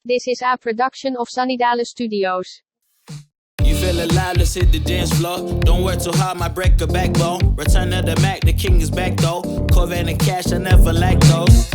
This is a production of Sunnydale Studios. You feel alive, let's hit the dance floor. Don't work too hard, might break a backbone. Return to the Mac, the king is back though. Corvette and cash, I never lack those.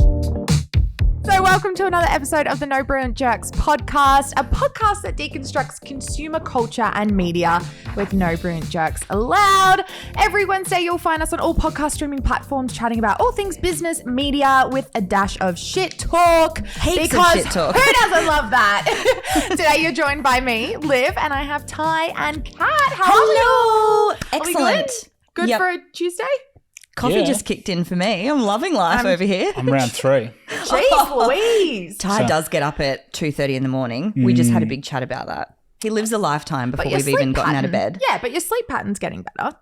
So welcome to another episode of the No Brilliant Jerks podcast, a podcast that deconstructs consumer culture and media with no brilliant jerks allowed. Every Wednesday you'll find us on all podcast streaming platforms chatting about all things business, media with a dash of shit talk. Heaps of shit talk. Who doesn't love that? Today you're joined by me, Liv, and I have Ty and Kat. How are we? Excellent. Good Yep. for a Tuesday? Coffee just kicked in for me. I'm loving life over here. I'm round 3. Jeez Louise. Ty does get up at 2:30 in the morning. We just had a big chat about that. He lives a lifetime before But your we've even sleep gotten out of pattern- bed. Yeah, but your sleep pattern's getting better.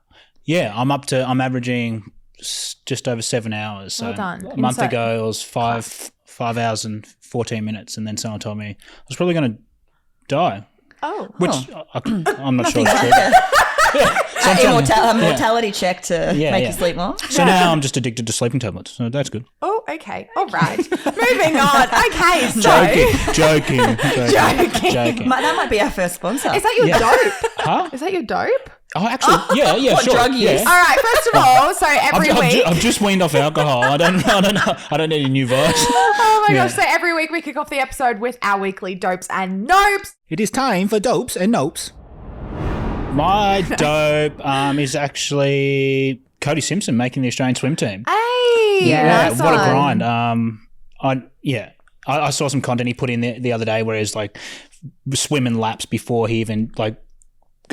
Yeah, I'm averaging just over 7 hours. So Well done. a month And so- ago it was 5 hours and 14 minutes, and then someone told me I was probably going to die, Oh. which I'm not sure it's true. Mortality check to make you sleep more. So now I'm just addicted to sleeping tablets, so that's good. Oh, okay. All right. Moving on. Okay, so. Joking. That might be our first sponsor. Is that your dope? Huh? Is that your dope? Oh, actually, yeah, What sure. drug use? Yeah. All right, first of all, so every week. I've just weaned off alcohol. I don't need any new vibes. Oh my gosh, so every week we kick off the episode with our weekly dopes and nopes. It is time for dopes and nopes. My dope is actually Cody Swim-pson making the Australian swim team. Hey, Yeah, nice what a one. grind. I saw some content he put in the other day where he's like swimming laps before he even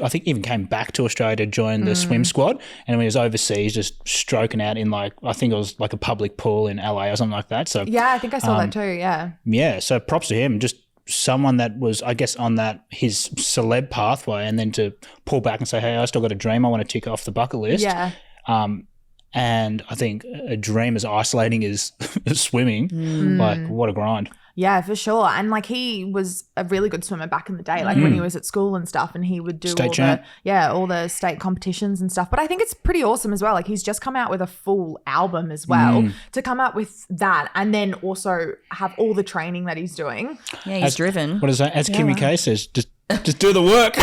I think even came back to Australia to join the swim squad, and when he was overseas just stroking out in I think it was like a public pool in LA or something like that. So Yeah, I think I saw that too, yeah. yeah, so props to him. Just someone that was, I guess, on his celeb pathway, and then to pull back and say, hey, I still got a dream I want to tick off the bucket list. Yeah. And I think a dream as isolating as swimming, what a grind. Yeah, for sure. And he was a really good swimmer back in the day, when he was at school and stuff, and he would do State champ. all the state competitions and stuff. But I think it's pretty awesome as well. He's just come out with a full album as well. To come out with that and then also have all the training that he's doing. Yeah, he's driven. What is that? As Kimmy K says, just do the work.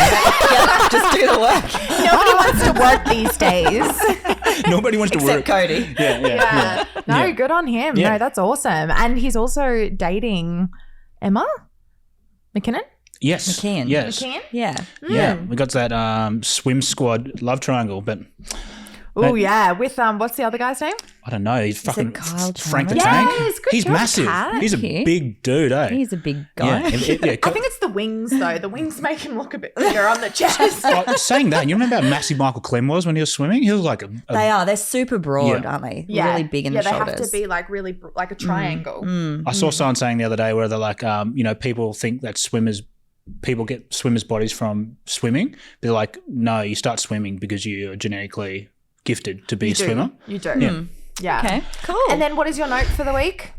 Just do the work. Nobody wants to work these days. Nobody wants to Except work. Cody. Yeah. No, Yeah. good on him. Yeah. No, that's awesome. And he's also dating Emma McKinnon. Yes. McKeon. Yes. McKeon? Yeah. Yeah. We got that swim squad love triangle, but Oh, yeah. With, what's the other guy's name? I don't know. He's fucking Kyle Frank the Chandler? Tank. Yes, good He's job, massive. Kat. He's a Thank you. big dude, eh? He's a big guy. Yeah. I think it's the wings, though. The wings make him look a bit bigger on the chest. Saying that, you remember how massive Michael Clem was when he was swimming? He was like They are. They're super broad, Yeah. aren't they? Yeah. Really big in the they shoulders. have to be really like a triangle. I saw someone saying the other day where they're like, people think that people get swimmers' bodies from swimming. They're like, no, you start swimming because you're genetically gifted to be a swimmer. You do. Yeah. Yeah. Okay, cool. And then what is your note for the week?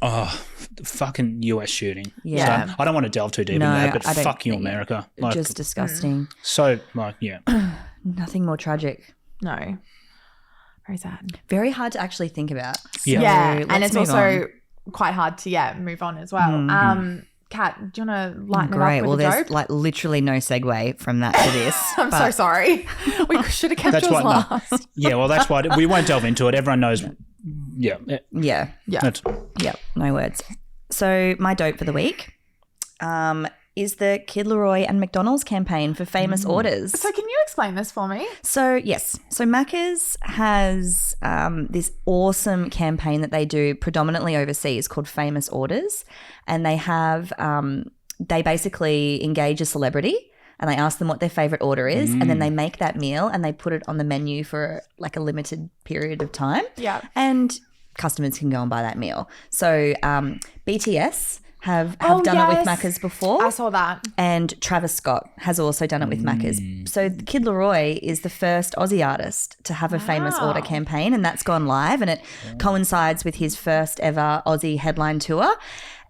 Oh, the fucking US shooting. Yeah. So, I don't want to delve too deep No, into that, but I don't fuck you, think- America. Just disgusting. So, yeah. Nothing more tragic. No. Very sad. Very hard to actually think about. Yeah. Yeah. let's And it's move also on. quite hard to, move on as well. Kat, do you want to lighten Great. it up Well, with a there's dope? literally no segue from that to this. I'm so but- sorry. We should have kept That's yours what. last. Yeah, well, that's why we won't delve into it. Everyone knows. Yeah. Yeah. Yeah. That's, Yep. No words. So my dope for the week is the Kid Laroi and McDonald's campaign for famous orders. So can you explain this for me? So yes, so Macca's has this awesome campaign that they do predominantly overseas called Famous Orders, and they have they basically engage a celebrity and they ask them what their favorite order is, and then they make that meal and they put it on the menu for a limited period of time. Yeah. And customers can go and buy that meal. So BTS have done it with yes. Macca's before. I saw that. And Travis Scott has also done it with Macca's. So Kid Laroi is the first Aussie artist to have a famous order campaign, and that's gone live, and it coincides with his first ever Aussie headline tour.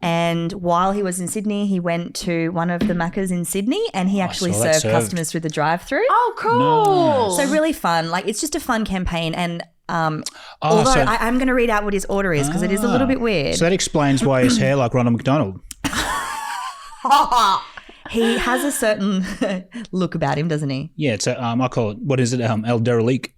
And while he was in Sydney, he went to one of the Macca's in Sydney, and he actually saw that served served. customers through the drive-through. Oh, cool. So really fun. It's just a fun campaign, and although so- I'm going to read out what his order is because it is a little bit weird. So that explains why his hair like Ronald McDonald. He has a certain look about him, doesn't he? Yeah, it's I call it, what is it, El Derelict.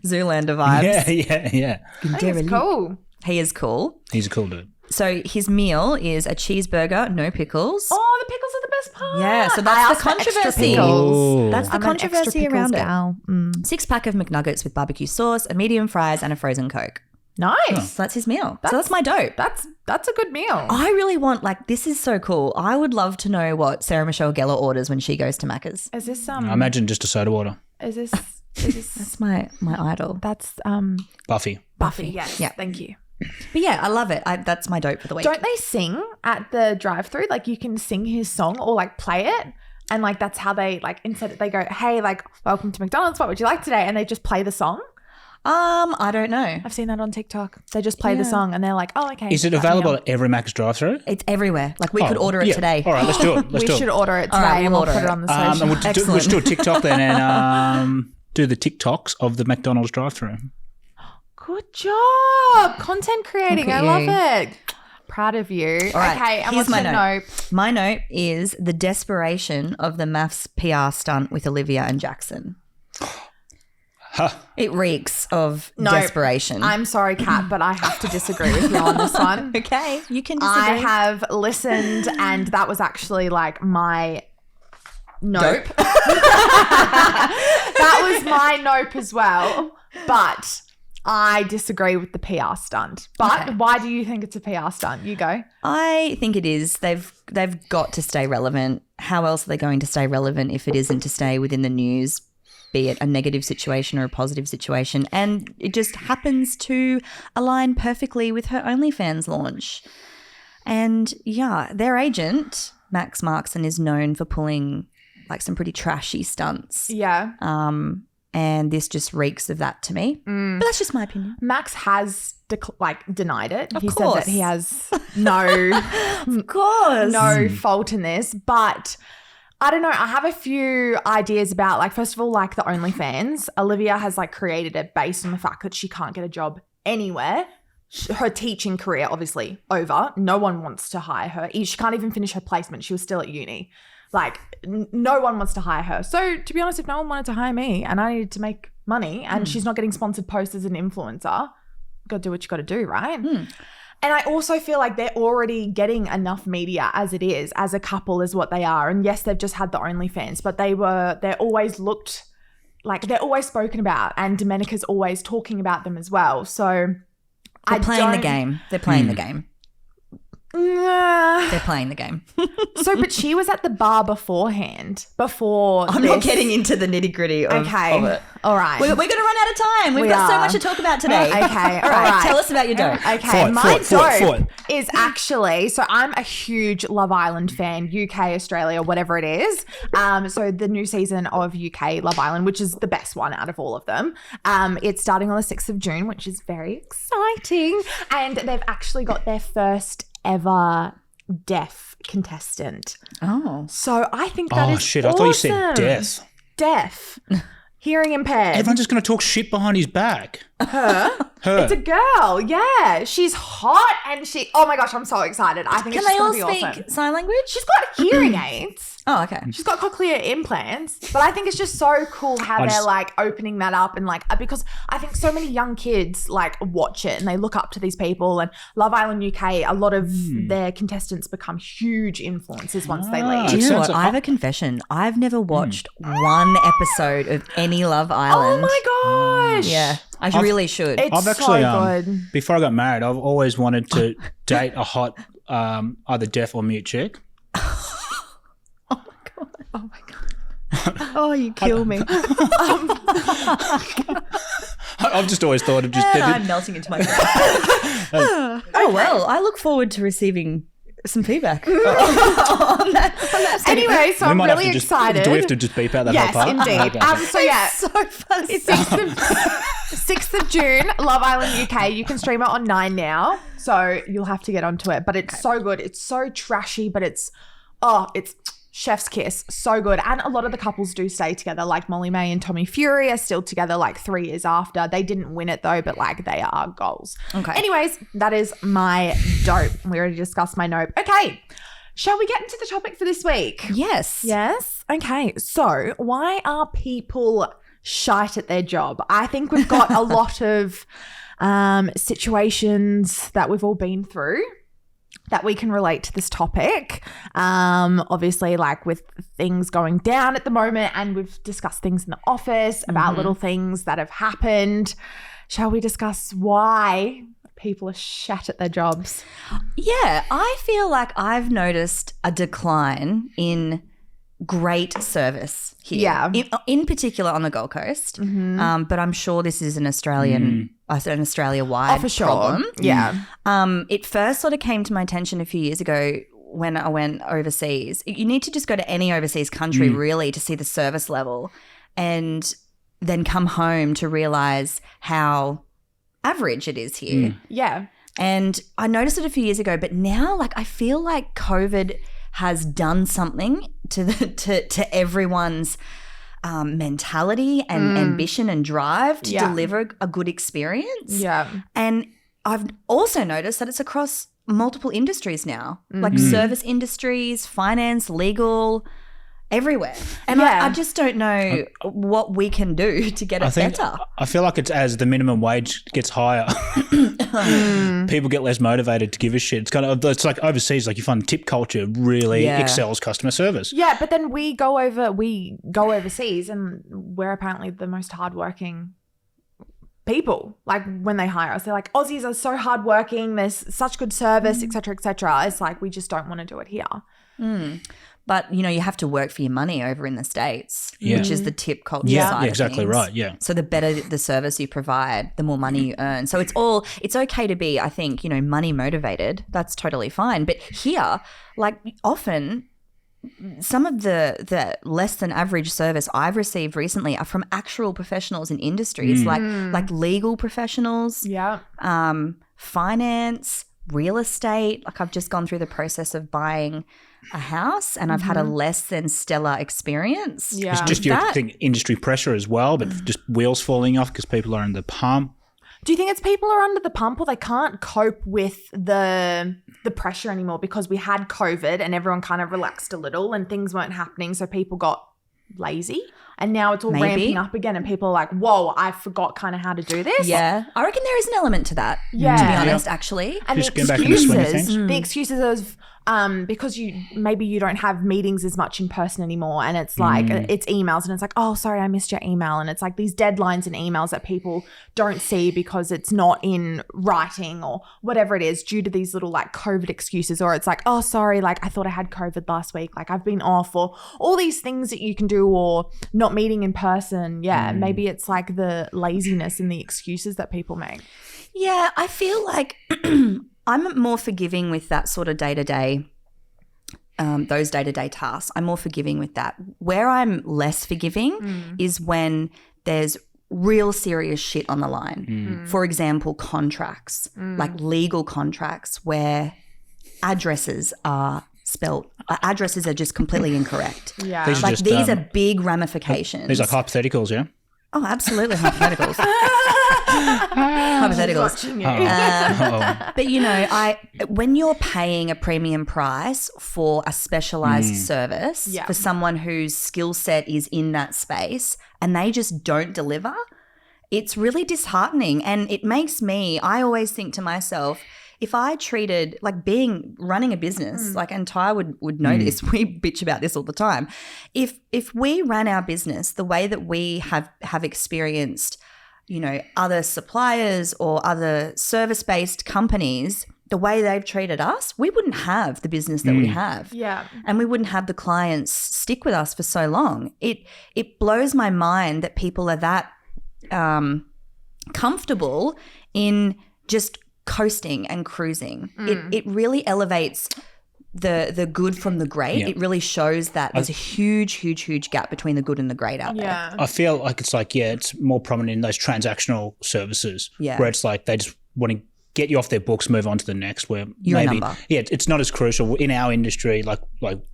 Zoolander vibes. Yeah. That's cool. He is cool. He's a cool dude. So his meal is a cheeseburger, no pickles. Oh, the pickles are the best part. Yeah, so I that's asked the for extra controversy. pickles. That's the I'm an extra controversy pickles around gal. it. 6-pack of McNuggets with barbecue sauce, a medium fries, and a frozen Coke. Nice. So that's his meal. So that's my dope. That's a good meal. I really want, like, this is so cool. I would love to know what Sarah Michelle Gellar orders when she goes to Macca's. Is this I imagine just a soda water. Is this? That's my idol. That's Buffy. Yes. Yeah. Thank you. But yeah, I love it. That's my dope for the week. Don't they sing at the drive-through? Like you can sing his song or like play it, and like that's how they like instead they go, "Hey, like welcome to McDonald's. What would you like today?" And they just play the song. I don't know. I've seen that on TikTok. They just play the song and they're like, "Oh, okay." Is it available at every Mac's drive-through? It's everywhere. Like we could order it yeah. today. All right, let's do it. We should order it today All right, and we'll we'll put order it it. on the social. And we'll Excellent. do a TikTok then and do the TikToks of the McDonald's drive-through. Good job. Content creating. Look I at love you. it. Proud of you. All right, Okay, and here's what's my your note. note? My note is the desperation of the maths PR stunt with Olivia and Jackson. It reeks of desperation. I'm sorry, Kat, but I have to disagree with you on this one. okay, you can disagree. I have listened and that was actually like my nope. That was my nope as well. But I disagree with the PR stunt. But why do you think it's a PR stunt? You go. I think it is. They've got to stay relevant. How else are they going to stay relevant if it isn't to stay within the news, be it a negative situation or a positive situation? And it just happens to align perfectly with her OnlyFans launch. And yeah, their agent, Max Markson, is known for pulling like some pretty trashy stunts. Yeah. And this just reeks of that to me. But that's just my opinion. Max has denied it. Of He course. said that he has no Of course. no fault in this, but I don't know. I have a few ideas about, like, first of all, like the OnlyFans. Olivia has like created it based on the fact that she can't get a job anywhere. Her teaching career, obviously, over. No one wants to hire her. She can't even finish her placement. She was still at uni. Like, no one wants to hire her. So, to be honest, if no one wanted to hire me and I needed to make money and she's not getting sponsored posts as an influencer, got to do what you got to do, right? And I also feel like they're already getting enough media as it is, as a couple is what they are. And yes, they've just had the OnlyFans, but they're always looked like, they're always spoken about, and Domenica's always talking about them as well. So They're playing the game. They're playing the game. Nah. They're playing the game. So, but she was at the bar beforehand, before I'm not getting into the nitty gritty of it. All right. We're going to run out of time. We've We got so are. much to talk about today. Okay, All right. alright. Tell us about your dope. Okay, Fort, my fort, dope fort. is actually, so I'm a huge Love Island fan, UK, Australia, whatever it is. So the new season of UK Love Island, which is the best one out of all of them. It's starting on the 6th of June, which is very exciting. And they've actually got their first ever deaf contestant. Oh. So I think that is Oh, shit. I thought you said awesome. death. Deaf. Hearing impaired. Everyone's just going to talk shit behind his back. Her? Her. It's a girl, yeah. She's hot and oh my gosh, I'm so excited. I think Can it's they going all to be speak awesome. sign language? She's got hearing aids. Oh, okay. She's got cochlear implants, but I think it's just so cool how they're like opening that up and like, because I think so many young kids like watch it and they look up to these people, and Love Island UK, a lot of their contestants become huge influencers once they leave. Do you know sounds what? like- I have a confession. I've never watched one episode of any Love Oh Island. my gosh. Yeah, I really should. It's I've actually, so good. before I got married, I've always wanted to date a hot, either deaf or mute chick. Oh, you kill me. I've just always thought of just. And I'm melting into my oh well, I look forward to receiving some feedback on that. Anyway, so we I'm might really have to just. excited. Do we have to just beep out that Yes, whole part? indeed. Okay. So yeah, So funny. 6th of June, Love Island UK. You can stream it on 9 now, so you'll have to get onto it. But it's so good. It's so trashy, but it's chef's kiss. So good. And a lot of the couples do stay together, like Molly May and Tommy Fury are still together like 3 years after. They didn't win it though, but like they are goals. Okay. Anyways, that is my dope. We already discussed my nope. Okay. Shall we get into the topic for this week? Yes. Yes. Okay. So why are people shite at their job? I think we've got a lot of situations that we've all been through that we can relate to this topic. Obviously, like with things going down at the moment, and we've discussed things in the office about little things that have happened. Shall we discuss why people are shat at their jobs? Yeah, I feel like I've noticed a decline in great service here. Yeah. In particular on the Gold Coast. But I'm sure this is an Australia-wide for sure. problem. Yeah. It first sort of came to my attention a few years ago when I went overseas. You need to just go to any overseas country really to see the service level, and then come home to realise how average it is here. Yeah. And I noticed it a few years ago, but now like I feel like COVID has done something to everyone's mentality and ambition and drive to deliver a good experience. Yeah. And I've also noticed that it's across multiple industries now, like service industries, finance, legal, everywhere. And I just don't know what we can do to get it better. I feel like it's as the minimum wage gets higher, people get less motivated to give a shit. It's like overseas, like you find tip culture really excels customer service. Yeah, but then we go overseas and we're apparently the most hardworking people. Like when they hire us, they're like, Aussies are so hardworking, there's such good service, etc., etc. It's like we just don't want to do it here. But, you know, you have to work for your money over in the States, which is the tip culture side of exactly things. right, yeah. So the better the service you provide, the more money you earn. So it's okay to be, I think, you know, money motivated. That's totally fine. But here, like often some of the less than average service I've received recently are from actual professionals in industries like legal professionals, finance, real estate. Like I've just gone through the process of buying a house and I've had a less than stellar experience. Yeah. It's just your industry pressure as well, but just wheels falling off because people are in the pump. Do you think it's people are under the pump or they can't cope with the pressure anymore because we had COVID and everyone kind of relaxed a little and things weren't happening, so people got lazy and now it's all ramping up again and people are like, whoa, I forgot kind of how to do this. Yeah. I reckon there is an element to that, to be honest, actually. And just get back into the swing of things. The excuses of because maybe you don't have meetings as much in person anymore and it's like it's emails and it's like, oh, sorry, I missed your email. And it's like these deadlines and emails that people don't see because it's not in writing or whatever it is due to these little like COVID excuses, or it's like, oh, sorry, like I thought I had COVID last week, like I've been off, or all these things that you can do, or not meeting in person. Yeah, maybe it's like the laziness and the excuses that people make. Yeah, I feel like I'm more forgiving with that sort of day-to-day, those day-to-day tasks. I'm more forgiving with that. Where I'm less forgiving is when there's real serious shit on the line. For example, contracts, like legal contracts where addresses are just completely incorrect. Yeah. These are big ramifications. These are like hypotheticals, yeah? Oh, absolutely, hypotheticals. Hypotheticals. But you know, when you're paying a premium price for a specialized service for someone whose skill set is in that space and they just don't deliver, it's really disheartening. And it makes I always think to myself, if I treated like running a business, like, and Ty would know this, we bitch about this all the time. If we ran our business the way that we have experienced, you know, other suppliers or other service-based companies, the way they've treated us, we wouldn't have the business that we have. Yeah. And we wouldn't have the clients stick with us for so long. It blows my mind that people are that comfortable in just coasting and cruising. It really elevates the good from the great. Yeah. It really shows that there's a huge gap between the good and the great out there. I feel like it's more prominent in those transactional services where it's like they just want to get you off their books, move on to the next, where it's not as crucial in our industry. Like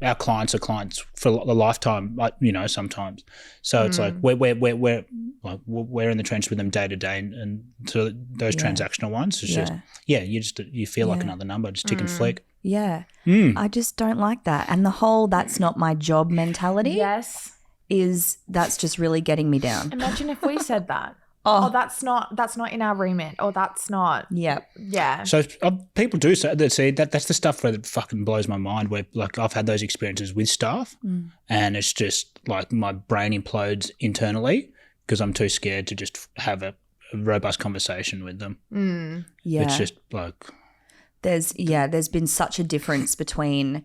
our clients are clients for a lifetime, like, you know, sometimes. So it's like we're in the trench with them day to day, and so those transactional ones, it's just you feel like another number, just tick and flick. Yeah. I just don't like that. And the whole that's not my job mentality Yes. that's just really getting me down. Imagine if we said that. Oh. That's not in our remit. Or that's not. Yeah. Yeah. So people do say that's the stuff that fucking blows my mind, where like I've had those experiences with staff and it's just like my brain implodes internally because I'm too scared to just have a robust conversation with them. Yeah. It's just like... There's been such a difference between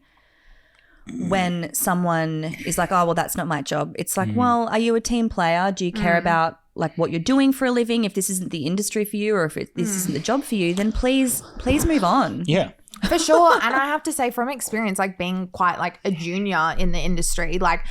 when someone is like, oh, well, that's not my job. It's like, well, are you a team player? Do you care about like what you're doing for a living? If this isn't the industry for you or if this isn't the job for you, then please move on. Yeah. For sure. And I have to say from experience, like being quite like a junior in the industry, like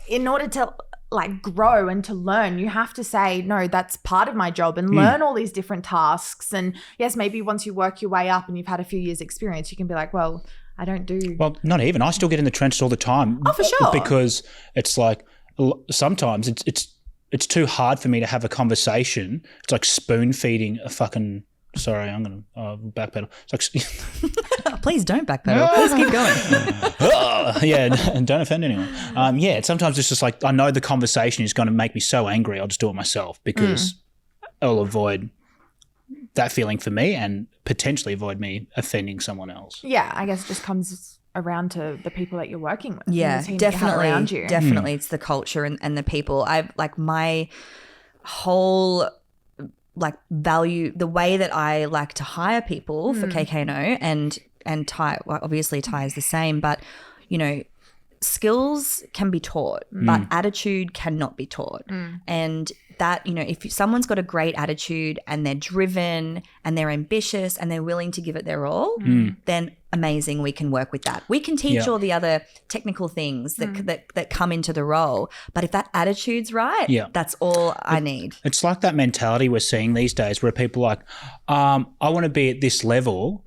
in order to like grow and to learn, you have to say, no, that's part of my job and learn all these different tasks. And yes, maybe once you work your way up and you've had a few years experience, you can be like, well, I don't do. Well, not even. I still get in the trenches all the time. Oh, for sure. Because it's like sometimes it's too hard for me to have a conversation. It's like spoon feeding a fucking... Sorry, I'm going to backpedal. It's like... Please don't backpedal. Please keep going. Yeah, and don't offend anyone. Sometimes it's just like I know the conversation is going to make me so angry, I'll just do it myself because it'll avoid that feeling for me and potentially avoid me offending someone else. Yeah, I guess it just comes around to the people that you're working with. Yeah, and the team that you have definitely. around you. Definitely. It's the culture and the people. I've like my whole like value, the way that I like to hire people for KKNO and Ty, well, obviously Ty is the same, but you know, skills can be taught, but attitude cannot be taught. And that, you know, if someone's got a great attitude and they're driven and they're ambitious and they're willing to give it their all, then amazing, we can work with that. We can teach all the other technical things that come into the role, but if that attitude's right, that's all I need. It's like that mentality we're seeing these days where people are like, I want to be at this level,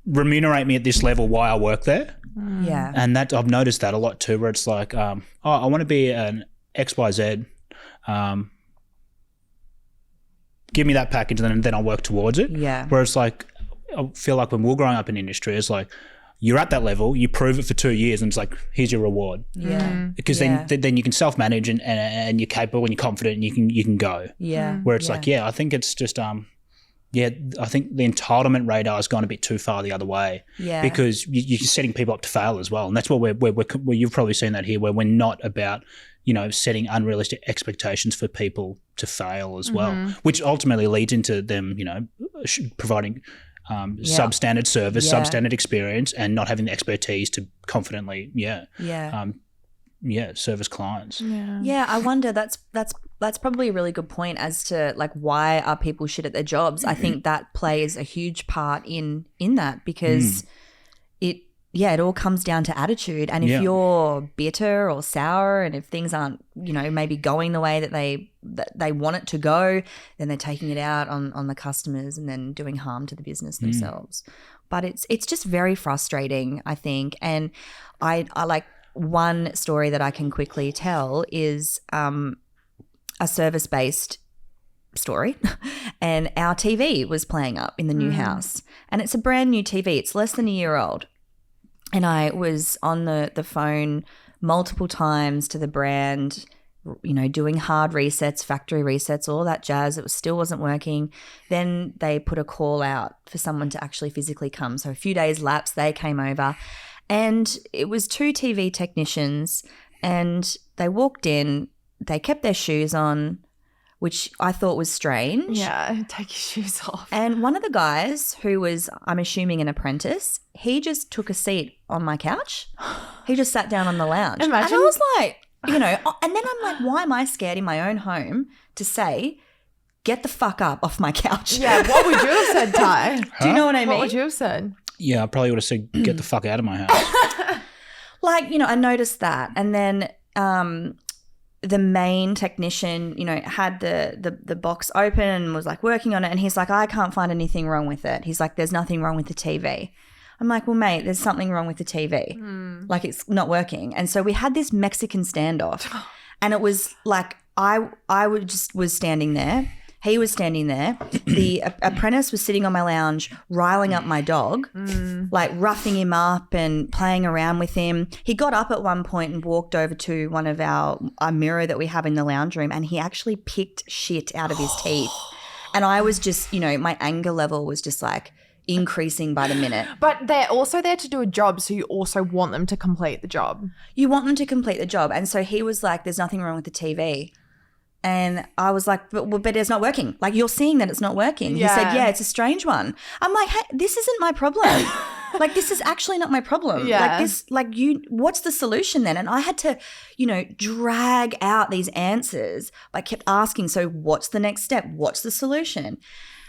remunerate me at this level while I work there. Yeah. And that I've noticed that a lot too, where it's like, I want to be an XYZ. Give me that package and then I'll work towards it. Yeah. Whereas like, I feel like when we were growing up in industry, it's like, you're at that level, you prove it for 2 years and it's like, here's your reward. Yeah. Because then you can self-manage and you're capable and you're confident and you can go. Yeah. Where it's like, I think it's just, I think the entitlement radar has gone a bit too far the other way. Yeah. Because you're setting people up to fail as well. And that's what we're you've probably seen that here, where we're not about, you know, setting unrealistic expectations for people to fail as well, which ultimately leads into them, you know, providing substandard service, substandard experience, and not having the expertise to confidently, service clients. Yeah, I wonder that's probably a really good point as to like why are people shit at their jobs. I think that plays a huge part in that because it all comes down to attitude. And if you're bitter or sour and if things aren't, you know, maybe going the way that they want it to go, then they're taking it out on the customers and then doing harm to the business themselves. But it's just very frustrating, I think. And I like one story that I can quickly tell is a service-based story, and our TV was playing up in the new house, and it's a brand new TV. It's less than a year old. And I was on the phone multiple times to the brand, you know, doing hard resets, factory resets, all that jazz. It still wasn't working. Then they put a call out for someone to actually physically come. So a few days lapsed, they came over, and it was 2 TV technicians, and they walked in, they kept their shoes on, which I thought was strange. Yeah, take your shoes off. And one of the guys, who was, I'm assuming, an apprentice, he just took a seat on my couch. He just sat down on the lounge. Imagine. And I was like, you know, and then I'm like, why am I scared in my own home to say, get the fuck up off my couch? Yeah, what would you have said, Ty? Do you know what I mean? What would you have said? Yeah, I probably would have said, get the fuck out of my house. Like, you know, I noticed that. And then the main technician, you know, had the box open and was like working on it, and he's like, I can't find anything wrong with it. He's like, there's nothing wrong with the TV. I'm like, well, mate, there's something wrong with the TV. Like, it's not working. And so we had this Mexican standoff, and it was like I was standing there He was standing there. The apprentice was sitting on my lounge, riling up my dog, like roughing him up and playing around with him. He got up at one point and walked over to one of our mirror that we have in the lounge room, and he actually picked shit out of his teeth. And I was just, my anger level was just like increasing by the minute. But they're also there to do a job, so you also want them to complete the job. You want them to complete the job. And so he was like, there's nothing wrong with the TV. And I was like, but it's not working. Like, you're seeing that it's not working. Yeah. He said, yeah, it's a strange one. I'm like, hey, this isn't my problem. Like, this is actually not my problem. Yeah. What's the solution then? And I had to, drag out these answers. I kept asking, so what's the next step? What's the solution?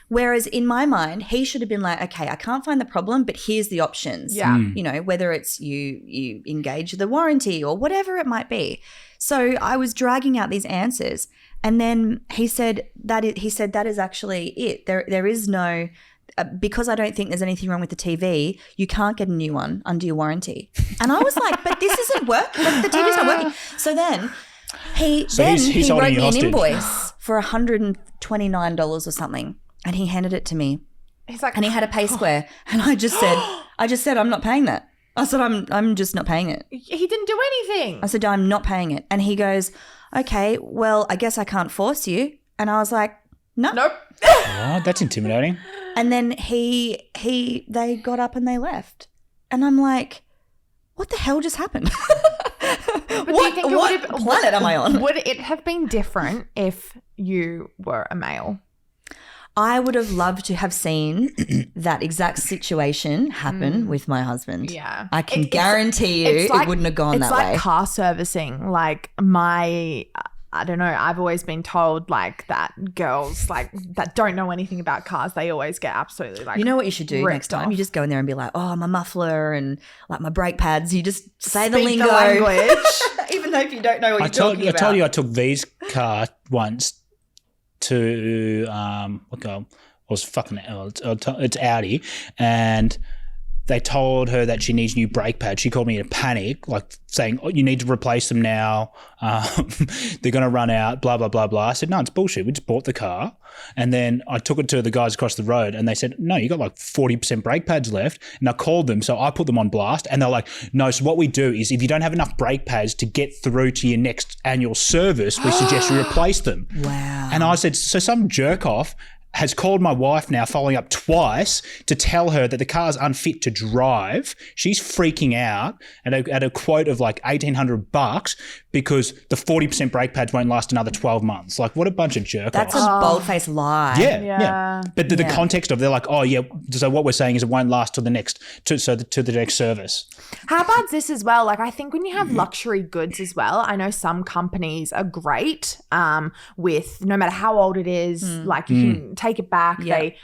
Whereas in my mind, he should have been like, okay, I can't find the problem, but here's the options. Yeah. Whether it's you engage the warranty or whatever it might be. So I was dragging out these answers. And then he said that is actually it. There is no because I don't think there's anything wrong with the TV, you can't get a new one under your warranty. And I was like, but this isn't working. Like, the TV's not working. So then he wrote me an invoice for $129 or something, and he handed it to me. He's like, and he had a pay square, and I just said, I'm not paying that. I said, I'm just not paying it. He didn't do anything. I said, I'm not paying it. And he goes, okay, well, I guess I can't force you. And I was like, no. Nope. Oh, that's intimidating. And then they got up and they left. And I'm like, what the hell just happened? What planet am I on? Would it have been different if you were a male? I would have loved to have seen that exact situation happen with my husband. Yeah. I can guarantee you it wouldn't have gone that way. It's like car servicing. Like I don't know, I've always been told like that girls like that don't know anything about cars, they always get absolutely like, you know what you should do next time? You just go in there and be like, oh, my muffler and like my brake pads. You just say the lingo. Language. Even though if you don't know what you're talking about. I told you I took V's car once to it's Audi, and they told her that she needs new brake pads. She called me in a panic, like saying, oh, you need to replace them now. They're going to run out, blah, blah, blah, blah. I said, no, it's bullshit. We just bought the car. And then I took it to the guys across the road, and they said, no, you got like 40% brake pads left. And I called them, so I put them on blast. And they're like, no, so what we do is if you don't have enough brake pads to get through to your next annual service, we suggest you replace them. Wow. And I said, so some jerk off has called my wife now, following up twice, to tell her that the car's unfit to drive. She's freaking out at a quote of like $1,800 because the 40% brake pads won't last another 12 months. Like, what a bunch of jerk-offs. That's a bold-faced lie. Yeah. But the context of, they're like, oh yeah, so what we're saying is it won't last to the next service. How about this as well? Like, I think when you have luxury goods as well, I know some companies are great with no matter how old it is, like you can take it back, they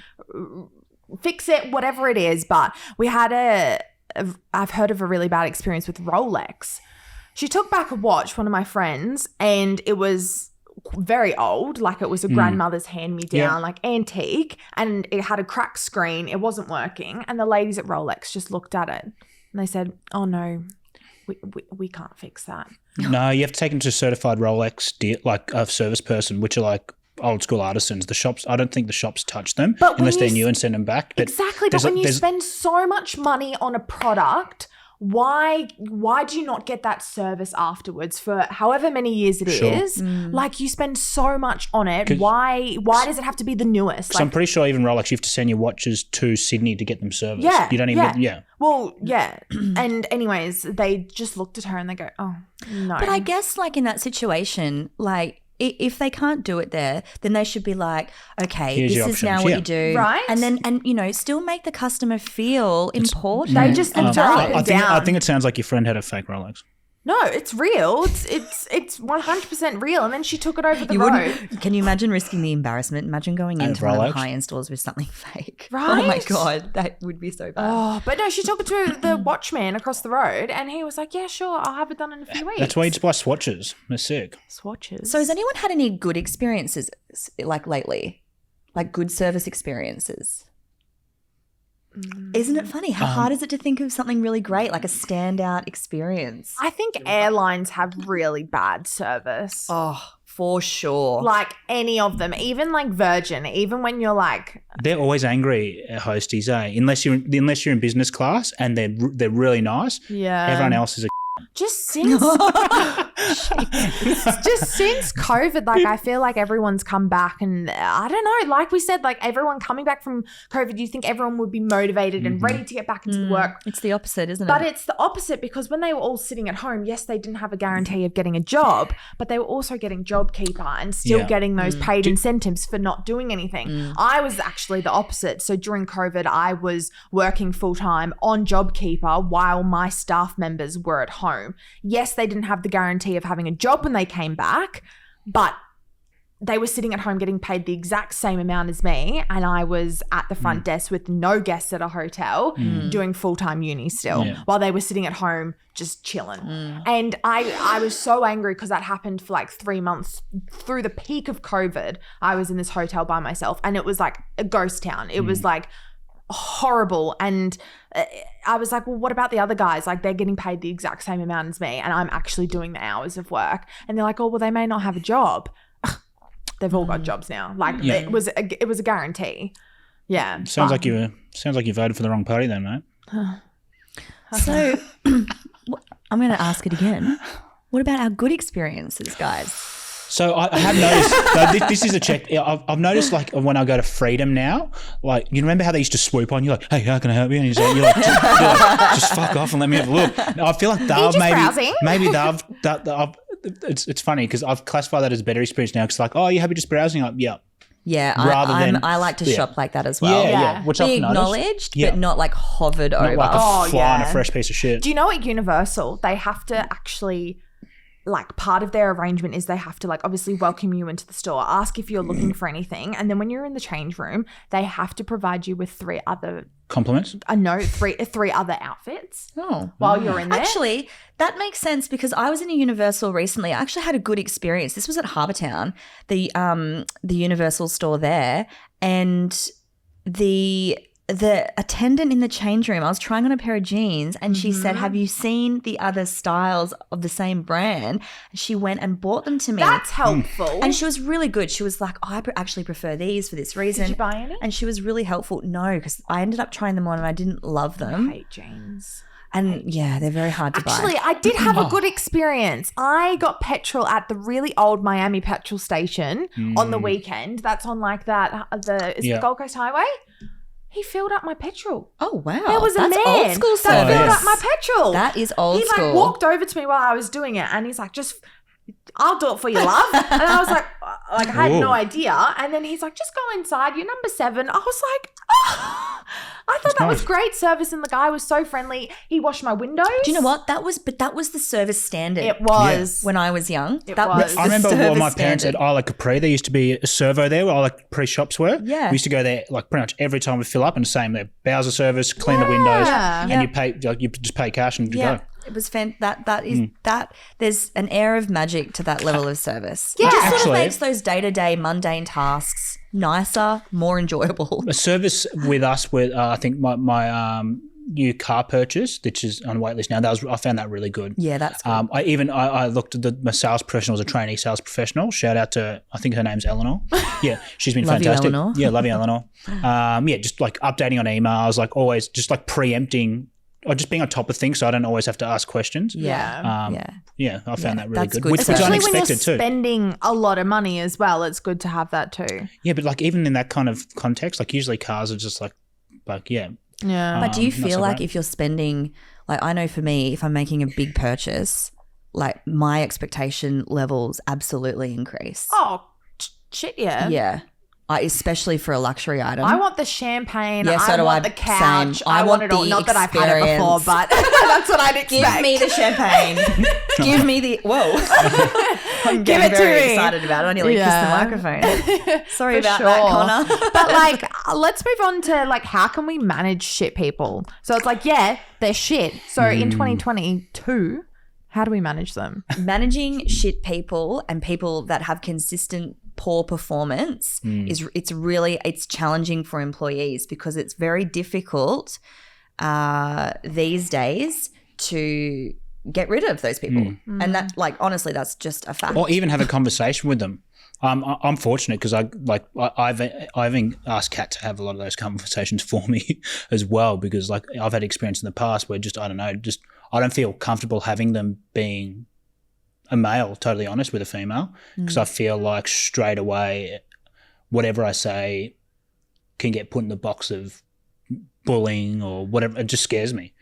fix it, whatever it is. But we had I've heard of a really bad experience with Rolex. She took back a watch, one of my friends, and it was very old, like it was a grandmother's hand-me-down, like antique, and it had a cracked screen. It wasn't working, and the ladies at Rolex just looked at it and they said, oh no, we can't fix that. No, you have to take them to a certified Rolex, like a service person, which are like old school artisans. The shops, I don't think the shops touch them unless they're new and send them back. But exactly, but when you spend so much money on a product, why do you not get that service afterwards for however many years it is? Like, you spend so much on it. Why does it have to be the newest? So I'm pretty sure even Rolex, you have to send your watches to Sydney to get them serviced. Yeah, you don't even. Well, yeah. And anyways, they just looked at her and they go, oh no. But I guess like in that situation, like, if they can't do it there, then they should be like, okay, here's this is now what you do. Right. And still make the customer feel important. They just looked her up and down. I think it sounds like your friend had a fake Rolex. No, it's real. It's 100% real. And then she took it over the road. Can you imagine risking the embarrassment? Imagine going into one of the high-end stores with something fake. Right? Oh my God, that would be so bad. Oh, but no, she took it to the watchman across the road, and he was like, yeah, sure, I'll have it done in a few weeks. That's why you just buy swatches. They're sick. Swatches. So has anyone had any good experiences like lately? Like good service experiences? Isn't it funny? How hard is it to think of something really great, like a standout experience? I think airlines have really bad service. Oh, For sure. Like any of them, even like Virgin, even when you're like, they're always angry at hosties, unless you're in business class and they're really nice. yeah, Everyone else is a just since COVID, like I feel like everyone's come back, and I don't know, like we said, like everyone coming back from COVID, you think everyone would be motivated and ready to get back into work. It's the opposite, isn't it? But it's the opposite, because when they were all sitting at home, yes, they didn't have a guarantee of getting a job, but they were also getting JobKeeper and still getting those paid incentives for not doing anything. I was actually the opposite. So during COVID, I was working full-time on JobKeeper while my staff members were at home. Yes, they didn't have the guarantee of having a job when they came back, but they were sitting at home getting paid the exact same amount as me, and I was at the front desk with no guests at a hotel doing full-time uni still while they were sitting at home just chilling. And I was so angry because that happened for like 3 months through the peak of COVID. I was in this hotel by myself, and it was like a ghost town. It was like horrible. And I was like, well, what about the other guys? Like, they're getting paid the exact same amount as me, and I'm actually doing the hours of work. And they're like, oh, well, they may not have a job. They've all got jobs now. Like it was a guarantee. Yeah. Sounds like you voted for the wrong party then, mate. So I'm going to ask it again. What about our good experiences, guys? So I have noticed, this is a check. I've noticed, like, when I go to Freedom now, like, you remember how they used to swoop on you, like, hey, how can I help you? And you're like, just fuck off and let me have a look. And I feel like it's funny because I've classified that as a better experience now, because like, oh, you happy just browsing? Like, yeah. Yeah, I like to shop like that as well. Yeah. Which Be I've acknowledged, noticed. but not like hovered over. Like a fly on a fresh piece of shit. Do you know at Universal, they have to actually, like, part of their arrangement is they have to, like, obviously welcome you into the store, ask if you're looking for anything, and then when you're in the change room, they have to provide you with three other other outfits. While you're in there. Actually, that makes sense, because I was in a Universal recently. I actually had a good experience. This was at Harbour Town, the Universal store there, and the attendant in the change room, I was trying on a pair of jeans, and she said, have you seen the other styles of the same brand? And she went and bought them to me. That's helpful. And she was really good. She was like, I actually prefer these for this reason. Did you buy any? And she was really helpful. No, because I ended up trying them on and I didn't love them. I hate jeans. And yeah, they're very hard to buy. Actually, I did have a good experience. I got petrol at the really old Miami petrol station on the weekend. That's on like that, the Gold Coast Highway. He filled up my petrol. Oh, wow. There was a That's man old school that service. filled up my petrol. That is old school. He like walked over to me while I was doing it, and he's like, I'll do it for you, love. And I was like I had no idea. And then he's like, just go inside. You're number 7. I was like, oh. I thought that was great service, and the guy was so friendly. He washed my windows. Do you know what? That was the service standard. It was. When I was young. It that was. I remember when my parents standard. at Isla Capri, there used to be a servo there where Isla Capri shops were. Yeah. We used to go there like pretty much every time we fill up, and same there. Bowser service, clean the windows, and you pay, like, you just pay cash and you go. It was that there's an air of magic to that level of service. Yeah. It just sort Actually, of makes those day-to-day mundane tasks nicer, more enjoyable. A service with us with I think my new car purchase, which is on wait list now. I found that really good. Yeah, that's good. I looked at my sales professional as a trainee sales professional. Shout out to, I think her name's Eleanor. Yeah, she's been Love you, fantastic. Eleanor. Yeah, love you, Eleanor. Just like updating on emails, like always just like preempting or just being on top of things, so I don't always have to ask questions. Yeah. I found that really that's good. good. Which was Especially when you're unexpected too. spending a lot of money as well, it's good to have that too. Yeah, but like even in that kind of context, like usually cars are just like yeah. Yeah. But do you not feel so like great. if you're spending, like I know for me, if I'm making a big purchase, like my expectation levels absolutely increase. Oh, shit, yeah. Yeah. Especially for a luxury item. I want the champagne. Yeah, so I do want I. the couch. Same. I want it all. the Not that I've had it before, experience. but that's what I'd expect. Give me the champagne. Give me the whoa. I'm Give getting it to very me. excited about it. I nearly kissed the microphone. Sorry about that, Connor. But like, let's move on to like, how can we manage shit people? So it's like, yeah, they're shit. So in 2022, how do we manage them? Managing shit people and people that have consistent poor performance it's challenging for employees, because it's very difficult these days to get rid of those people. And that, like, honestly, that's just a fact. Or even have a conversation with them. I'm fortunate because I've even asked Kat to have a lot of those conversations for me as well, because like I've had experience in the past where I don't feel comfortable having them being a male, totally honest, with a female, because I feel like straight away whatever I say can get put in the box of bullying or whatever. It just scares me.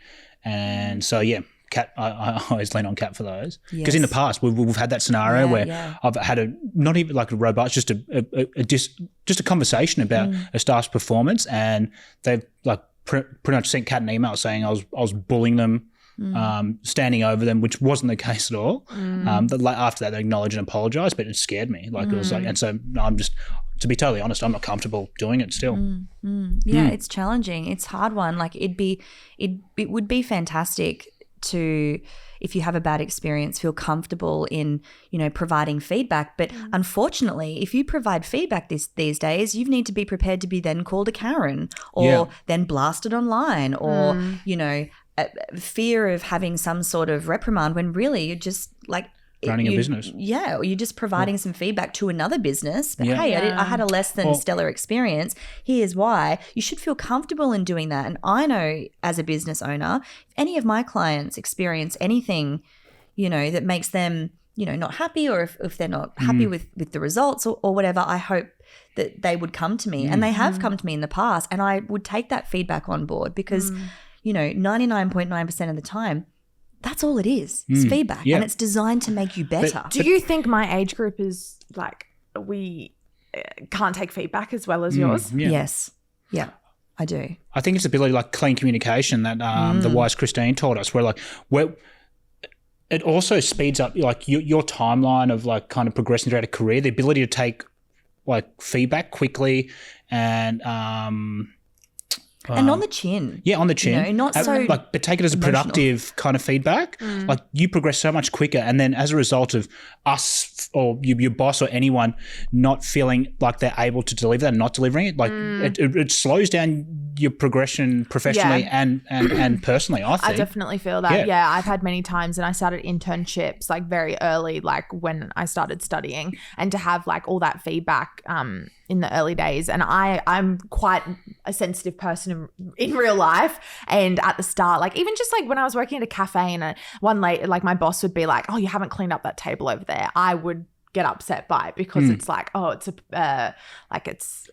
And so, yeah, Kat, I always lean on Kat for those, because in the past we've had that scenario where I've had not even like a robust, just a conversation about a staff's performance, and they've like pretty much sent Kat an email saying I was bullying them, standing over them, which wasn't the case at all. But like after that, they acknowledged and apologized, but it scared me. Like it was like, and so I'm just, to be totally honest, I'm not comfortable doing it still. Yeah, it's challenging. It's a hard one. Like it would be fantastic to, if you have a bad experience, feel comfortable in, providing feedback. But unfortunately, if you provide feedback these days, you need to be prepared to be then called a Karen or then blasted online or, fear of having some sort of reprimand, when really you're just like running a business. Yeah, or you're just providing some feedback to another business. But hey, I had a less than stellar experience. Here's why. You should feel comfortable in doing that. And I know as a business owner, if any of my clients experience anything, that makes them, not happy, or if they're not happy with the results or whatever, I hope that they would come to me. And they have come to me in the past, and I would take that feedback on board, because 99.9% of the time, that's all it is. It's feedback, and it's designed to make you better. Do you think my age group is like, we can't take feedback as well as yours? Yeah. Yes. Yeah, I do. I think it's ability, like clean communication that the wise Christine taught us, where it also speeds up like your timeline of like kind of progressing throughout a career, the ability to take like feedback quickly and and on the chin. Yeah, on the chin. Not so but take it as a productive kind of feedback. Like you progress so much quicker, and then as a result of us or your boss or anyone not feeling like they're able to deliver that and not delivering it, like it slows down your progression professionally and personally, I think. I definitely feel that. Yeah, I've had many times, and I started internships like very early, like when I started studying, and to have like all that feedback in the early days. And I'm quite a sensitive person in real life. And at the start, like even just like when I was working at a cafe, and one late, like my boss would be like, "Oh, you haven't cleaned up that table over there," I would get upset by it, because it's like, oh, it's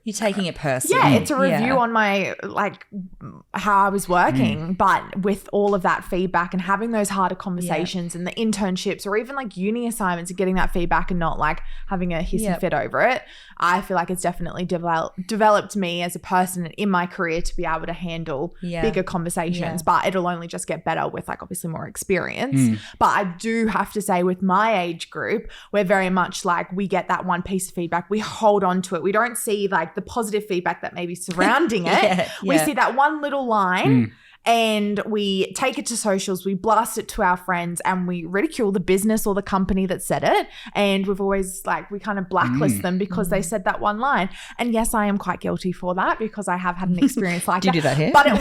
you're taking it personally. Yeah, it's a review on my like how I was working, but with all of that feedback and having those harder conversations and the internships or even like uni assignments and getting that feedback and not like having a hissy fit over it, I feel like it's definitely developed me as a person in my career to be able to handle bigger conversations. But it'll only just get better with like obviously more experience. But I do have to say, with my age group, we're very much like, we get that one piece of feedback, we hold on to it, we don't see like the positive feedback that may be surrounding it. We see that one little line and we take it to socials, we blast it to our friends, and we ridicule the business or the company that said it. And we've always like, we kind of blacklist them because they said that one line. And yes, I am quite guilty for that, because I have had an experience like that. Do you do that here? But it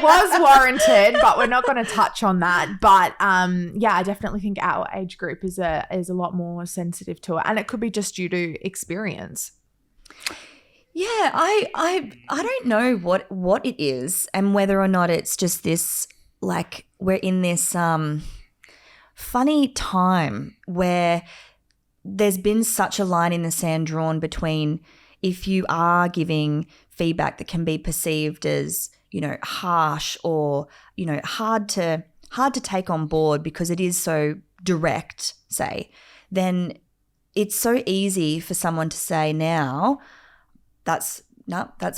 was warranted, but we're not going to touch on that. But I definitely think our age group is a lot more sensitive to it, and it could be just due to experience. Yeah, I don't know what it is, and whether or not it's just this, like, we're in this funny time where there's been such a line in the sand drawn between, if you are giving feedback that can be perceived as, harsh or, hard to take on board because it is so direct, say, then it's so easy for someone to say now, that's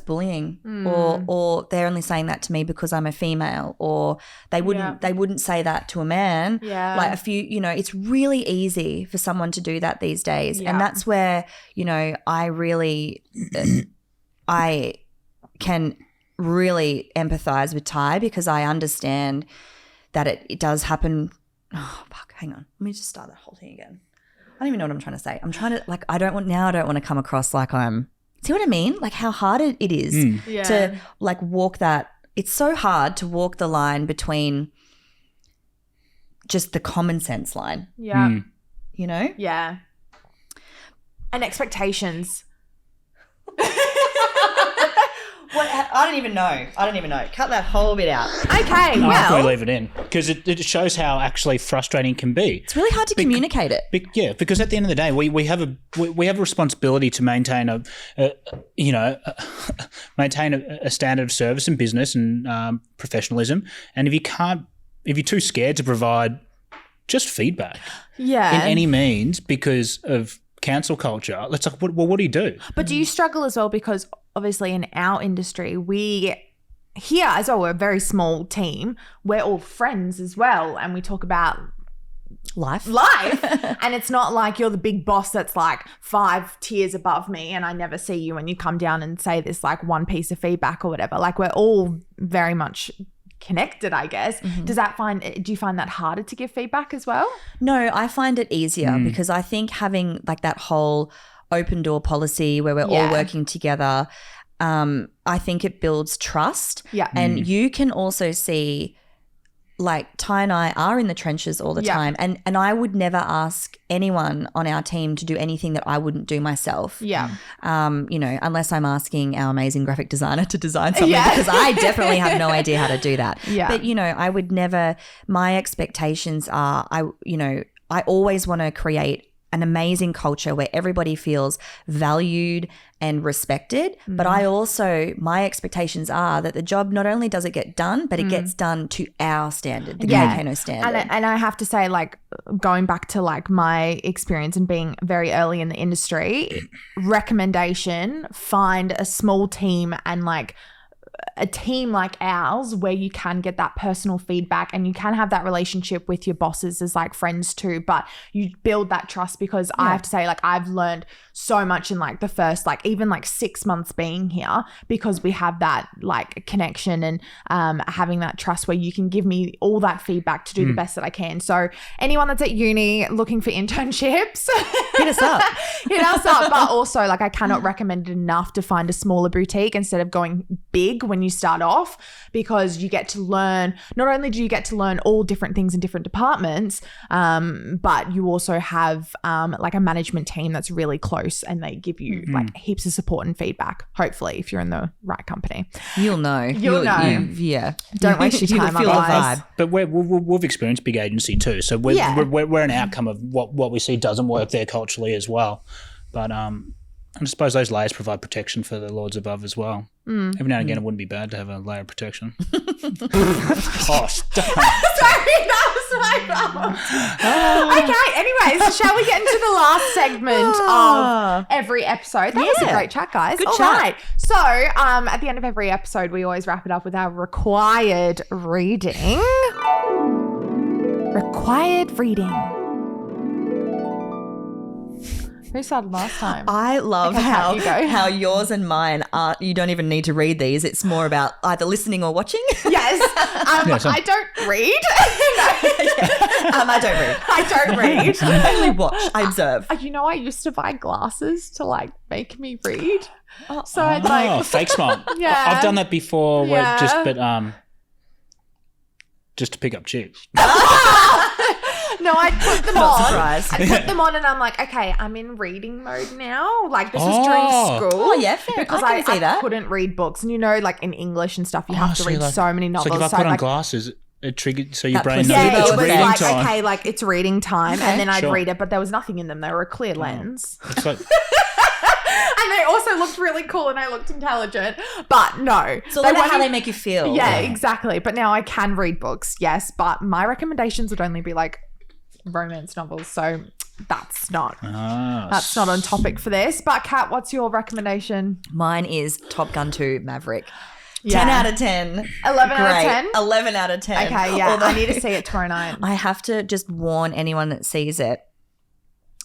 bullying, or they're only saying that to me because I'm a female, or they wouldn't say that to a man. Yeah. Like it's really easy for someone to do that these days. Yeah. And that's where, I really I can really empathize with Ty, because I understand that it does happen. Oh fuck, hang on. Let me just start that whole thing again. I don't even know what I'm trying to say. I'm trying to I don't want to come across like I'm, see what I mean? Like how hard it is to like walk that. It's so hard to walk the line between just the common sense line, Yeah. you know? Yeah. And expectations. What? I don't even know. Cut that whole bit out. Okay, I reckon we well. leave it in because it shows how actually frustrating it can be. It's really hard to communicate it. Yeah, because at the end of the day, we have a responsibility to maintain maintain a standard of service and business and professionalism. And if you're too scared to provide just feedback in any means because of cancel culture, it's like, what do you do? But do you struggle as well? Because obviously in our industry, we here as well, we're a very small team. We're all friends as well. And we talk about Life. And it's not like you're the big boss that's like 5 tiers above me and I never see you when you come down and say this like one piece of feedback or whatever. Like we're all very much connected, I guess. Do you find that harder to give feedback as well? No, I find it easier because I think having like that whole open door policy where we're all working together, I think it builds trust. Yeah. And you can also see like Ty and I are in the trenches all the time and I would never ask anyone on our team to do anything that I wouldn't do myself. Yeah. Unless I'm asking our amazing graphic designer to design something because I definitely have no idea how to do that. Yeah. But, I would never – my expectations are I always want to create an amazing culture where everybody feels valued and respected. But my expectations are that the job, not only does it get done, but it gets done to our standard, the KKNO standard. And I have to say, like, going back to like my experience and being very early in the industry, recommendation, find a small team and like a team like ours where you can get that personal feedback and you can have that relationship with your bosses as like friends too, but you build that trust because I have to say, like, I've learned so much in like the first like even like 6 months being here because we have that like connection and having that trust where you can give me all that feedback to do the best that I can. So anyone that's at uni looking for internships, Hit us up. hit us up. But also, like, I cannot recommend it enough to find a smaller boutique instead of going big when you start off, because you get to learn, not only do you get to learn all different things in different departments, but you also have like a management team that's really close and they give you like heaps of support and feedback, hopefully, if you're in the right company. You'll know. You'll know. Yeah. Don't waste your time. You'll feel the Otherwise. vibe. But we've experienced big agency too, so we're an outcome of what we see doesn't work there culturally as well. But I suppose those layers provide protection for the lords above as well. Every now and again, it wouldn't be bad to have a layer of protection. Oh, stop. Sorry, that was my fault. Okay, anyways, shall we get into the last segment of every episode? That was a great chat, guys. Good All chat. right. So at the end of every episode, we always wrap it up with our required reading. Required reading. Who started last time? I love Okay, Kat, you go. how yours and mine are. You don't even need to read these. It's more about either listening or watching. Yes. so- I don't read. I don't read. I don't read. I only watch. I observe. I used to buy glasses to like make me read. So I'd like Fake smart. Yeah. I've done that before. Yeah. Just to pick up chicks. No, I put them Not on. surprised. I put them on and I'm like, okay, I'm in reading mode now. Like, this was during school. Oh, yeah, fair. Because I can see that. couldn't read books. And like in English and stuff, you have to so read like- so many novels. So if I put on like, glasses, it triggered so your That brain knows placebo yeah, it's it was reading like, time. okay, like it's reading time. And then I'd Sure. read it, but there was nothing in them. They were a clear lens. It's like, And they also looked really cool and I looked intelligent. But no. So that's how weren't- they make you feel. Yeah, exactly. But now I can read books, yes. But my recommendations would only be like romance novels. So that's not on topic for this. But Kat, what's your recommendation? Mine is Top Gun 2 Maverick. Yeah. 10 out of 10. 11 out of Great. 10? 11 out of 10. Okay, yeah. Although I need to see it tomorrow night. I have to just warn anyone that sees it.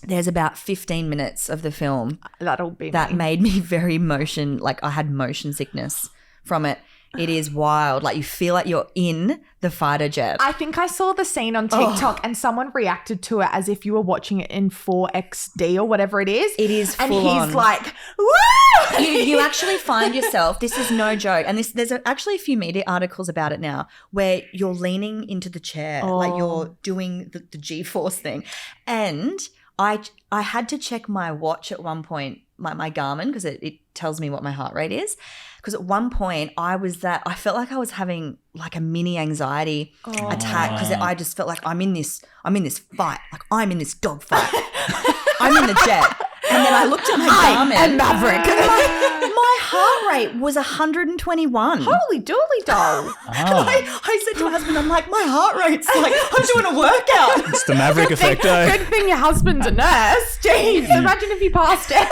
There's about 15 minutes of the film That'll be that me. made me very I had motion sickness from it. It is wild. Like you feel like you're in the fighter jet. I think I saw the scene on TikTok and someone reacted to it as if you were watching it in 4XD or whatever it is. It is and full he's on. like, woo! You actually find yourself, this is no joke, and there's actually a few media articles about it now where you're leaning into the chair, like you're doing the G-force thing. And I had to check my watch at one point, my Garmin, because it tells me what my heart rate is. Because at one point I felt like I was having like a mini anxiety attack because I just felt like I'm in this fight, like I'm in this dog fight. I'm in the jet. And then I looked at my Garmin. And Maverick. My heart rate was 121. Holy dooly doll. I said to my husband, I'm like, my heart rate's like, I'm doing a workout. It's the Maverick effect, Good thing your husband's a nurse. Jeez, imagine if you passed out.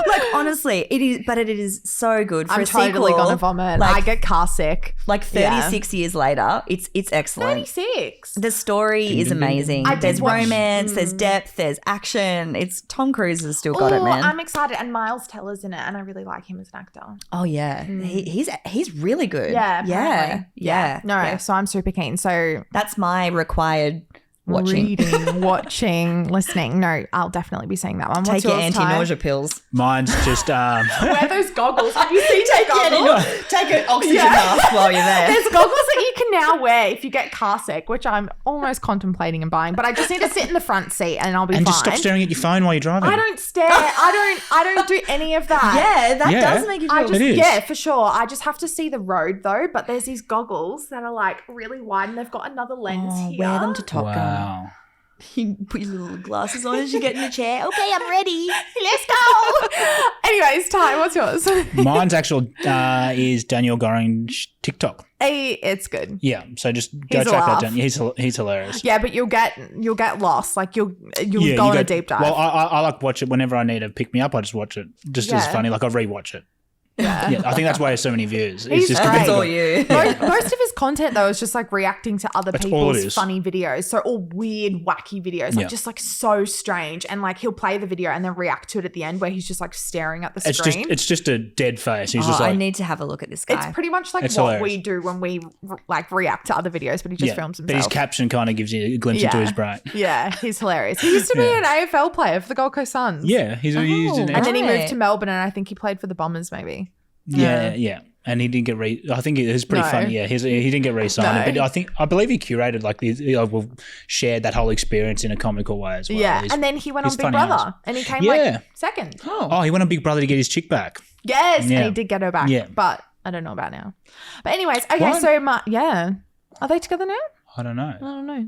Like, honestly, it is so good for I'm a sequel. totally going to vomit. Like, I get car sick. Like 36 years later, it's excellent. 36. The story is amazing. There's watch- romance, there's depth, there's action. It's Tom Cruise has still got it, man. I'm excited. And Miles Teller's in it, and I really like him as an actor. Oh yeah, he's really good. Yeah, yeah, apparently. yeah. No, Yeah. so I'm super keen. So That's my required watching. reading, watching, listening. No, I'll definitely be saying that one. What's Take your yours, Ty? anti-nausea pills. Mine's just Wear those goggles. Have you seen take goggles? Take an oxygen mask while you're there. There's goggles that you can now wear if you get car sick, which I'm almost contemplating and buying. But I just need to sit in the front seat and I'll be fine. just stop staring at your phone while you're driving. I don't stare. I don't do any of that. Yeah, that Yeah. does make you feel I just, It is. yeah, for sure. I just have to see the road though. But there's these goggles that are like really wide and they've got another lens here. wear them to Top Gun. Wow. You put your little glasses on as you get in the chair. Okay, I'm ready. Let's go. Anyways, Ty, what's yours? Mine's actual is Daniel Goring's TikTok. It's good. Yeah, so just go He's a track laugh. that down. He's hilarious. Yeah, but you'll get lost. Like you'll Yeah, go you on a go- deep dive. Well, I like watch it whenever I need to pick me up. I just watch it. Just as Yeah. funny. Like I rewatch it. yeah. Yeah, I think that's why there's so many views. He's It's just great. That's all you. Most of his content though is just like reacting to other That's all it people's is. funny videos. So all weird, wacky videos, like Yeah. just like so strange. And like he'll play the video and then react to it at the end where he's just like staring at the screen. It's just a dead face. He's Oh, just like I need to have a look at this guy. It's pretty much like It's what hilarious. we do when we like react to other videos, but he just films but his himself. caption kind of gives you a glimpse into his brain. Yeah, he's hilarious. He used to be an AFL player for the Gold Coast Suns. Yeah, he's an And then he moved Right. to Melbourne and I think he played for the Bombers maybe. yeah. And he didn't get I think it was pretty No. funny. Yeah, he didn't get re-signed, No. but I believe he curated shared that whole experience in a comical way as well. Yeah, He's- and then he went on he's Big funny Brother as. and he came Yeah. like second. Oh, he went on Big Brother to get his chick back. Yes, Yeah. and he did get her back. Yeah. But I don't know about now. But anyways, okay, What? so are they together now? I don't know. I don't know.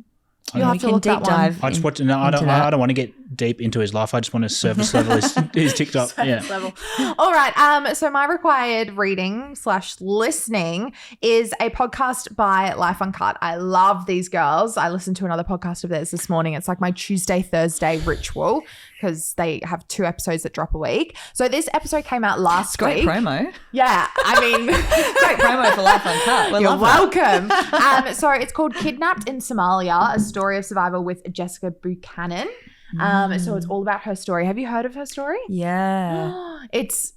I You'll don't have to can look deep that one. dive. I just want to. No, I into that. don't want to get deep into his life. I just want to surface level his TikTok. Yeah. Level. All right. So my required reading / listening is a podcast by Life Uncut. I love these girls. I listened to another podcast of theirs this morning. It's like my Tuesday, Thursday ritual because they have 2 episodes that drop a week. So this episode came out last Great week. promo. Yeah. I mean, Great promo for Life Uncut. We you're love that. welcome. So it's called Kidnapped in Somalia, a story of survival with Jessica Buchanan. So it's all about her story. Have you heard of her story? Yeah. It's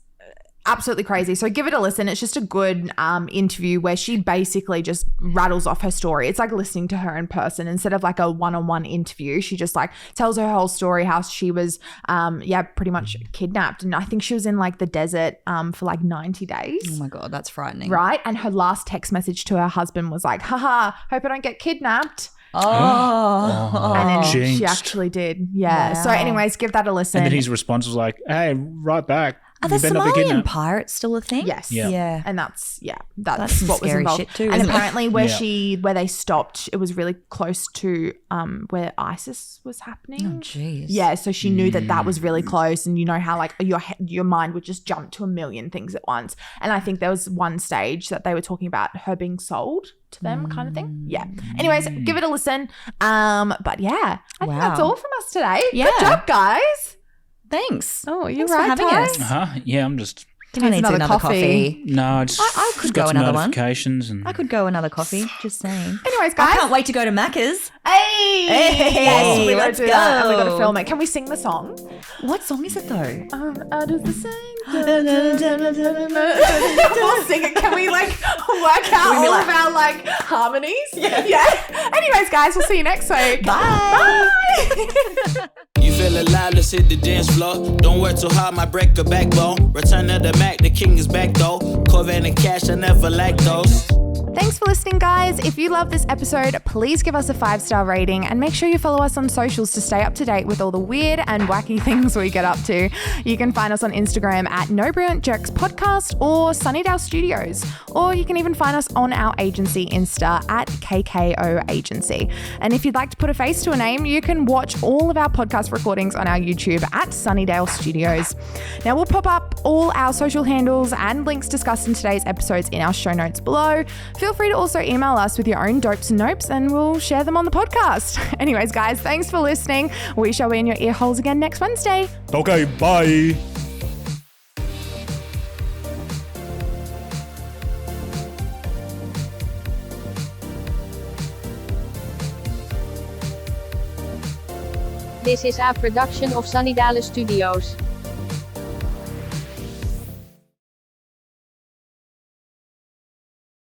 absolutely crazy. So give it a listen. It's just a good interview where she basically just rattles off her story. It's like listening to her in person instead of like a one-on-one interview. She just like tells her whole story, how she was, pretty much kidnapped. And I think she was in like the desert for like 90 days. Oh my God, that's frightening. Right. And her last text message to her husband was like, haha, hope I don't get kidnapped. Oh. And then she Jinxed. actually did. Yeah. So Wow. anyways, give that a listen. And then his response was like, "Hey, right back. Are the You better not be Somalian kidnapped." pirates still a thing? Yes. Yeah. Yeah. And that's some what was scary involved. shit too, And isn't it? apparently where Yeah. where they stopped, it was really close to where ISIS was happening. Oh, jeez. Yeah, so she knew that was really close, and you know how like your mind would just jump to a million things at once. And I think there was one stage that they were talking about her being sold to them, kind of thing. Yeah. Anyways, give it a listen. But yeah, I think that's Wow. all from us today. Yeah. Good job, guys. Thanks. Oh, you're Thanks for right, having Ty. us. Yeah, I'm just. I need another another coffee. coffee. No, I just. I could just go got some another one. notifications and. I could go another coffee. Just saying. Anyways, I guys. can't wait to go to Macca's. Hey, Hey, yes, we gotta let's do that, and we gotta go. film it. Can we sing the song? What song is it though? Out of the same. We'll sing it. Can we like work out all of our like harmonies? Yeah. Anyways, guys, we'll see you next week. Bye. You feel alive, let's hit the dance floor. Don't work too hard, might break a backbone. Return of the Mac, the king is back though. Corvette and cash, I never lack those. Thanks for listening, guys. If you love this episode, please give us a 5-star rating and make sure you follow us on socials to stay up to date with all the weird and wacky things we get up to. You can find us on Instagram at No Brilliant Jerks Podcast or Sunnydale Studios, or you can even find us on our agency Insta at KKO Agency. And if you'd like to put a face to a name, you can watch all of our podcast recordings on our YouTube at Sunnydale Studios. Now, we'll pop up all our social handles and links discussed in today's episodes in our show notes below. Feel free to also email us with your own dopes and nopes and we'll share them on the podcast. Anyways, guys, thanks for listening. We shall be in your ear holes again next Wednesday. Okay, bye. This is a production of Sunnydale Studios.